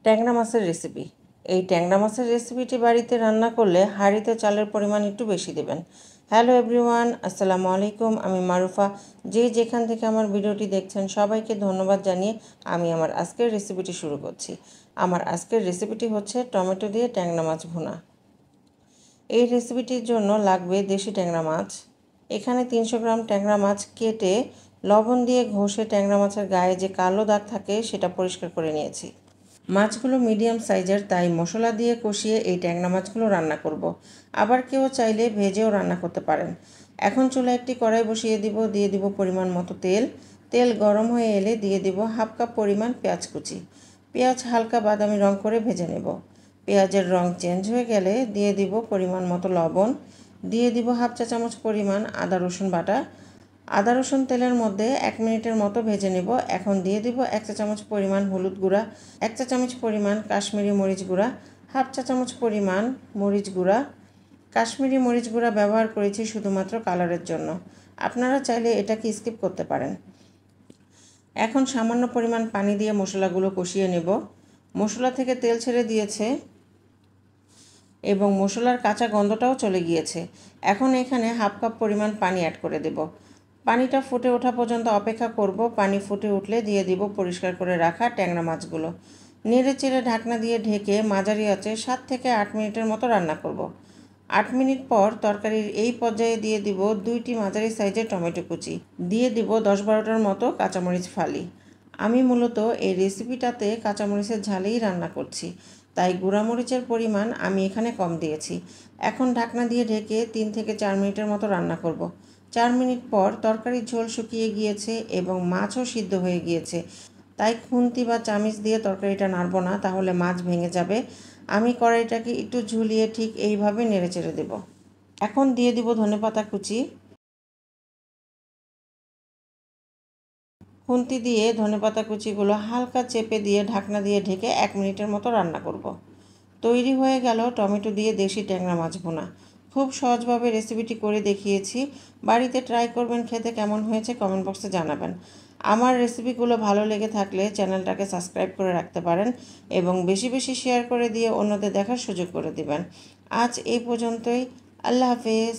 ট্যাংরা মাছের রেসিপি। এই ট্যাংরা মাছের রেসিপিটি বাড়িতে রান্না করলে হাঁড়িতে চালের পরিমাণ একটু বেশি দেবেন। হ্যালো এভরিওয়ান, আসসালামু আলাইকুম। আমি মারুফা। যেখান থেকে আমার ভিডিওটি দেখছেন সবাইকে ধন্যবাদ জানিয়ে আমি আমার আজকের রেসিপিটি শুরু করছি। আমার আজকের রেসিপিটি হচ্ছে টমেটো দিয়ে ট্যাংরা মাছ ভুনা। এই রেসিপিটির জন্য লাগবে দেশি ট্যাংরা মাছ। এখানে 300 গ্রাম ট্যাংরা মাছ কেটে লবণ দিয়ে ঘষে ট্যাংরা মাছের গায়ে যে কালো দাগ থাকে সেটা পরিষ্কার করে নিয়েছি। মাছগুলো মিডিয়াম সাইজের, তাই মশলা দিয়ে কষিয়ে এই ট্যাংরা মাছগুলো রান্না করব। আবার কেউ চাইলে ভেজেও রান্না করতে পারেন। এখন চুলায় একটি কড়াই বসিয়ে দিয়ে দিব পরিমাণ মতো তেল। তেল গরম হয়ে এলে দিয়ে দিব হাফ কাপ পরিমাণ পেঁয়াজ কুচি। পেঁয়াজ হালকা বাদামি রং করে ভেজে নেব। পেঁয়াজের রং চেঞ্জ হয়ে গেলে দিয়ে দিব পরিমাণ মতো লবণ। দিয়ে দিব হাফ চা চামচ পরিমাণ আদা রসুন বাটা। আদা রসুন তেলের মধ্যে 1 মিনিটের মতো ভেজে নেব। এখন দিয়ে দিব 1 চা চামচ পরিমাণ হলুদ গুঁড়া, 1 চা চামচ পরিমাণ কাশ্মীরি মরিচ গুঁড়া, হাফ চা চামচ পরিমাণ মরিচ গুঁড়া। কাশ্মীরি মরিচ গুঁড়া ব্যবহার করেছি শুধুমাত্র কালারের জন্য, আপনারা চাইলে এটাকে স্কিপ করতে পারেন। এখন সামান্য পরিমাণ পানি দিয়ে মশলাগুলো কষিয়ে নেব। মশলা থেকে তেল ছেড়ে দিয়েছে এবং মশলার কাঁচা গন্ধটাও চলে গিয়েছে। এখন এখানে হাফ কাপ পরিমাণ পানি অ্যাড করে দেব। পানিটা ফুটে ওঠা পর্যন্ত অপেক্ষা করব। পানি ফুটে উঠলে দিয়ে দিব পরিষ্কার করে রাখা ট্যাংরা মাছগুলো। নেড়ে চেড়ে ঢাকনা দিয়ে ঢেকে মাঝারি আঁচে 7 থেকে 8 মিনিটের মতো রান্না করব। 8 মিনিট পর তরকারির এই পর্যায়ে দিয়ে দিব 2টি মাঝারি সাইজের টমেটো কুচি। দিয়ে দিব 10-12টার মতো কাঁচামরিচ ফালি। আমি মূলত এই রেসিপিটাতে কাঁচামরিচের ঝালেই রান্না করছি, তাই গুঁড়ামরিচের পরিমাণ আমি এখানে কম দিয়েছি। এখন ঢাকনা দিয়ে ঢেকে 3 থেকে 4 মিনিটের মতো রান্না করব। 4 মিনিট পর তরকারির ঝোল শুকিয়ে গিয়েছে এবং মাছও সিদ্ধ হয়ে গিয়েছে, তাই খুন্তি বা চামিচ দিয়ে তরকারিটা নাড়ব না, তাহলে মাছ ভেঙে যাবে। আমি কড়াইটাকে একটু ঝুলিয়ে ঠিক এইভাবে নেড়ে চেড়ে দেব। এখন দিয়ে দিব ধনেপাতা কুচি। খুন্তি দিয়ে ধনেপাতা কুচিগুলো হালকা চেপে দিয়ে ঢাকনা দিয়ে ঢেকে 1 মিনিটের মতো রান্না করব। তৈরি হয়ে গেল টমেটো দিয়ে দেশি ট্যাংরা মাছ ভুনা। খুব সহজভাবে রেসিপিটি করে দেখিয়েছি। বাড়িতে ট্রাই করবেন, খেতে কেমন হয়েছে কমেন্ট বক্সে জানাবেন। আমার রেসিপিগুলো ভালো লেগে থাকলে চ্যানেলটাকে সাবস্ক্রাইব করে রাখতে পারেন এবং বেশি বেশি শেয়ার করে দিয়ে অন্যদের দেখার সুযোগ করে দিবেন। আজ এই পর্যন্তই। আল্লাহ হাফেজ।